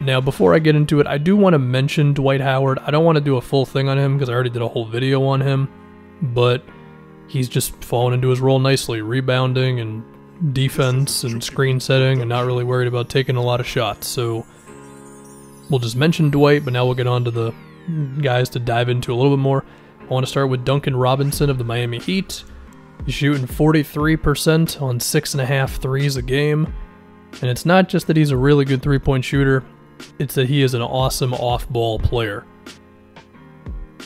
Now, before I get into it, I do want to mention Dwight Howard. I don't want to do a full thing on him because I already did a whole video on him, but he's just fallen into his role nicely, rebounding and defense and screen setting, and not really worried about taking a lot of shots. So we'll just mention Dwight, but now we'll get on to the guys to dive into a little bit more. I want to start with Duncan Robinson of the Miami Heat. He's shooting 43% on 6.5 threes a game. And it's not just that he's a really good three-point shooter, it's that he is an awesome off-ball player.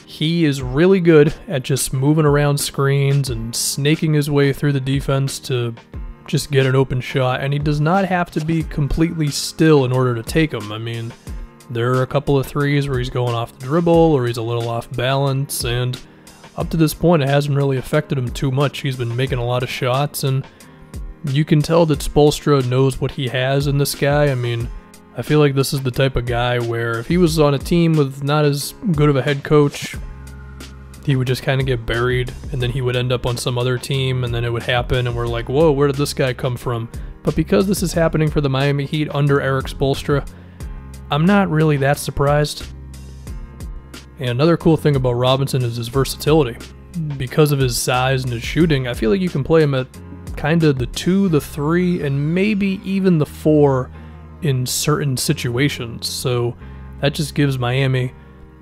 He is really good at just moving around screens and snaking his way through the defense to just get an open shot, and he does not have to be completely still in order to take them. I mean, there are a couple of threes where he's going off the dribble or he's a little off balance, and up to this point it hasn't really affected him too much. He's been making a lot of shots, and you can tell that Spoelstra knows what he has in this guy. I mean, I feel like this is the type of guy where if he was on a team with not as good of a head coach, he would just kind of get buried, and then he would end up on some other team, and then it would happen, and we're like, whoa, where did this guy come from? But because this is happening for the Miami Heat under Erik Spoelstra, I'm not really that surprised. And another cool thing about Robinson is his versatility. Because of his size and his shooting, I feel like you can play him at kind of the 2, the 3, and maybe even the 4 in certain situations. So that just gives Miami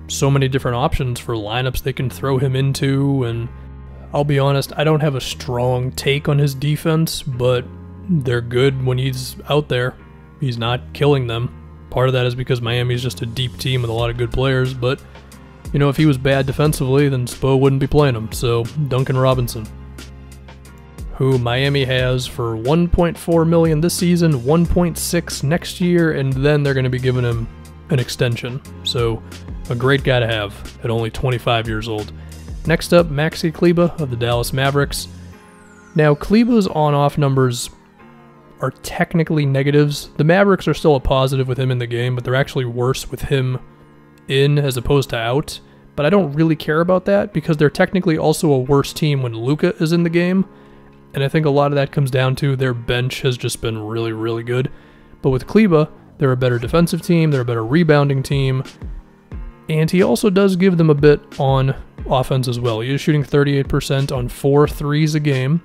so many different options for lineups they can throw him into. And I'll be honest, I don't have a strong take on his defense, but they're good when he's out there. He's not killing them. Part of that is because Miami's just a deep team with a lot of good players, but you know, if he was bad defensively, then Spo wouldn't be playing him. So Duncan Robinson, who Miami has for $1.4 million this season, $1.6 next year, and then they're going to be giving him an extension. So a great guy to have at only 25 years old. Next up, Maxi Kleber of the Dallas Mavericks. Now, Kleber's on-off numbers are technically negatives. The Mavericks are still a positive with him in the game, but they're actually worse with him in as opposed to out. But I don't really care about that because they're technically also a worse team when Luka is in the game. And I think a lot of that comes down to their bench has just been really, really good. But with Kleber, they're a better defensive team, they're a better rebounding team, and he also does give them a bit on offense as well. He is shooting 38% on 4 threes a game.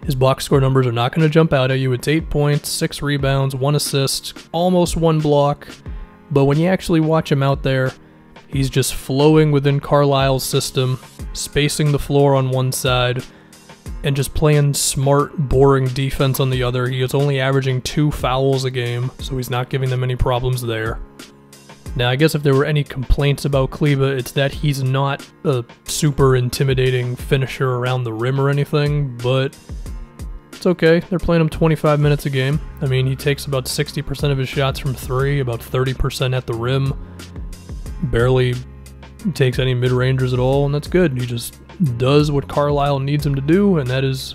His box score numbers are not going to jump out at you. It's 8 points, 6 rebounds, 1 assist, almost 1 block. But when you actually watch him out there, he's just flowing within Carlisle's system, spacing the floor on one side, and just playing smart, boring defense on the other. He is only averaging 2 fouls a game, so he's not giving them any problems there. Now, I guess if there were any complaints about Kleber, it's that he's not a super intimidating finisher around the rim or anything, but it's okay. They're playing him 25 minutes a game. I mean, he takes about 60% of his shots from 3, about 30% at the rim, barely takes any mid-rangers at all, and that's good. He just does what Carlisle needs him to do, and that is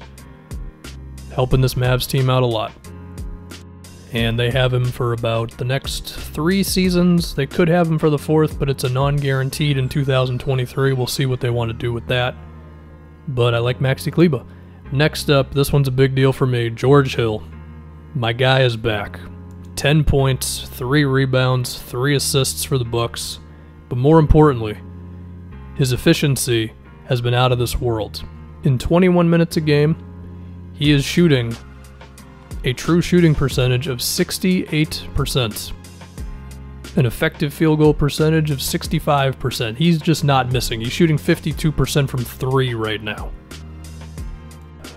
helping this Mavs team out a lot. And they have him for about the next 3 seasons. They could have him for the 4th, but it's a non-guaranteed in 2023. We'll see what they want to do with that. But I like Maxi Kleber. Next up, this one's a big deal for me. George Hill. My guy is back. 10 points, 3 rebounds, 3 assists for the Bucks. But more importantly, his efficiency has been out of this world. In 21 minutes a game, he is shooting a true shooting percentage of 68%. An effective field goal percentage of 65%. He's just not missing. He's shooting 52% from 3 right now.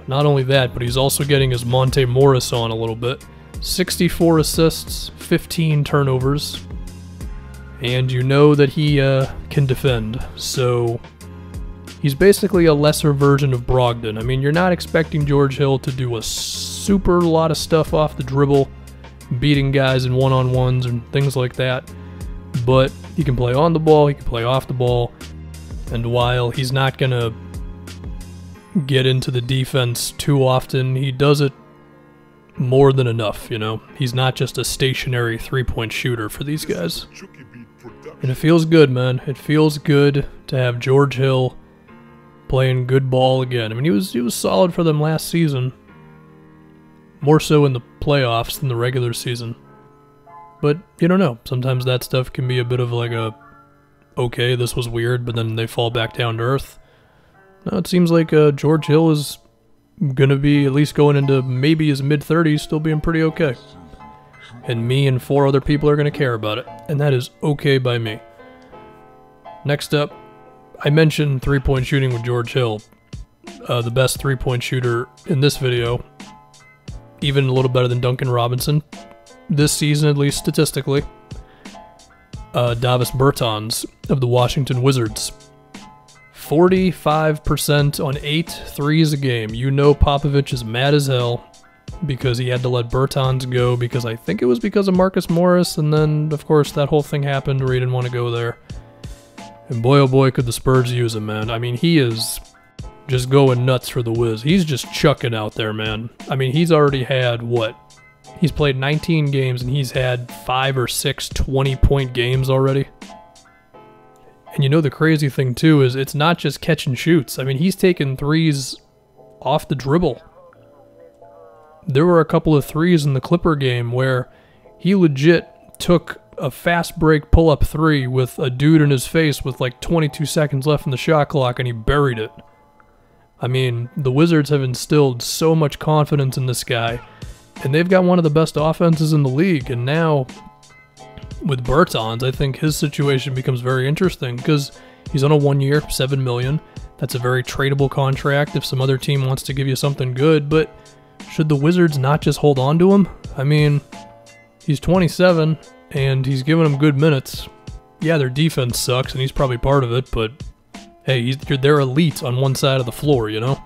Not only that, but he's also getting his Monte Morris on a little bit. 64 assists, 15 turnovers, and you know that he can defend, so he's basically a lesser version of Brogdon. I mean, you're not expecting George Hill to do a super lot of stuff off the dribble, beating guys in one-on-ones and things like that, but he can play on the ball, he can play off the ball, and while he's not going to get into the defense too often, he does it more than enough, you know? He's not just a stationary three-point shooter for these guys. And it feels good, man. It feels good to have George Hill playing good ball again. I mean, he was solid for them last season. More so in the playoffs than the regular season. But you don't know. Sometimes that stuff can be a bit of like a, okay, this was weird, but then they fall back down to earth. No, it seems like George Hill is going to be at least going into maybe his mid-30s, still being pretty okay. And me and 4 other people are going to care about it, and that is okay by me. Next up, I mentioned three-point shooting with George Hill. The best three-point shooter in this video, even a little better than Duncan Robinson, this season at least statistically. Davis Bertans of the Washington Wizards. 45% on 8 threes a game. You know Popovich is mad as hell because he had to let Bertans go because I think it was because of Marcus Morris, and then of course that whole thing happened where he didn't want to go there. And boy oh boy could the Spurs use him, man. I mean, he is just going nuts for the Wiz. He's just chucking out there, man. I mean, he's already had, what? He's played 19 games and he's had 5 or 6 20-point games already. And you know the crazy thing too is it's not just catch and shoots. I mean, he's taking threes off the dribble. There were a couple of threes in the Clipper game where he legit took a fast break pull-up three with a dude in his face with like 22 seconds left in the shot clock and he buried it. I mean, the Wizards have instilled so much confidence in this guy, and they've got one of the best offenses in the league, and now with Bertans, I think his situation becomes very interesting because he's on a 1-year, $7 million. That's a very tradable contract if some other team wants to give you something good, but should the Wizards not just hold on to him? I mean, he's 27, and he's giving them good minutes. Yeah, their defense sucks, and he's probably part of it, but hey, they're elite on one side of the floor, you know?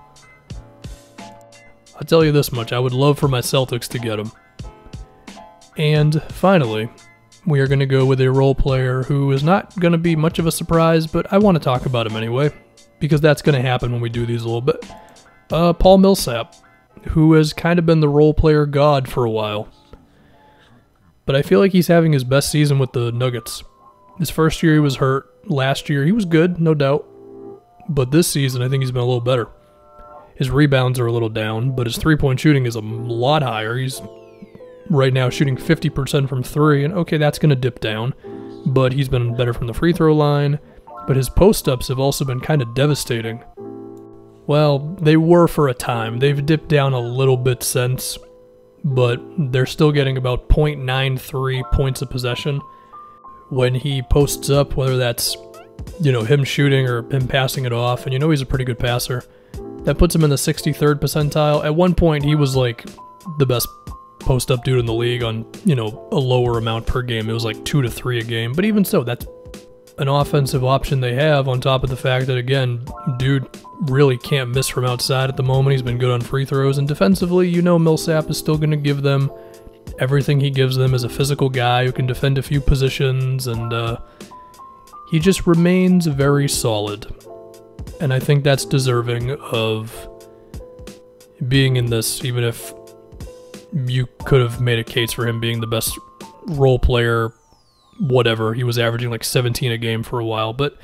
I'll tell you this much, I would love for my Celtics to get him. And finally, we are going to go with a role player who is not going to be much of a surprise, but I want to talk about him anyway, because that's going to happen when we do these a little bit. Paul Millsap, who has kind of been the role player god for a while. But I feel like he's having his best season with the Nuggets. His first year he was hurt. Last year he was good, no doubt. But this season I think he's been a little better. His rebounds are a little down, but his three-point shooting is a lot higher. He's right now shooting 50% from 3, and okay, that's going to dip down, but he's been better from the free throw line. But his post-ups have also been kind of devastating. Well, they were for a time. They've dipped down a little bit since, but they're still getting about 0.93 points of possession when he posts up, whether that's, you know, him shooting or him passing it off, and you know he's a pretty good passer. That puts him in the 63rd percentile. At one point, he was like the best post-up dude in the league on, you know, a lower amount per game. It was like 2 to 3 a game, but even so, that's an offensive option they have on top of the fact that, again, dude really can't miss from outside at the moment. He's been good on free throws, and defensively, you know Millsap is still going to give them everything he gives them as a physical guy who can defend a few positions, and he just remains very solid. And I think that's deserving of being in this, even if you could have made a case for him being the best role player, whatever. He was averaging like 17 a game for a while, but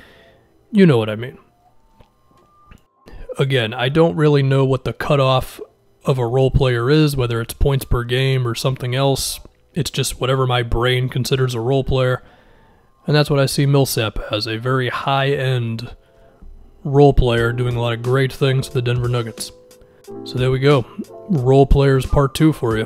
you know what I mean. Again, I don't really know what the cutoff of a role player is, whether it's points per game or something else. It's just whatever my brain considers a role player. And that's what I see Millsap as, a very high-end role player doing a lot of great things for the Denver Nuggets. So there we go. Role players part 2 for you.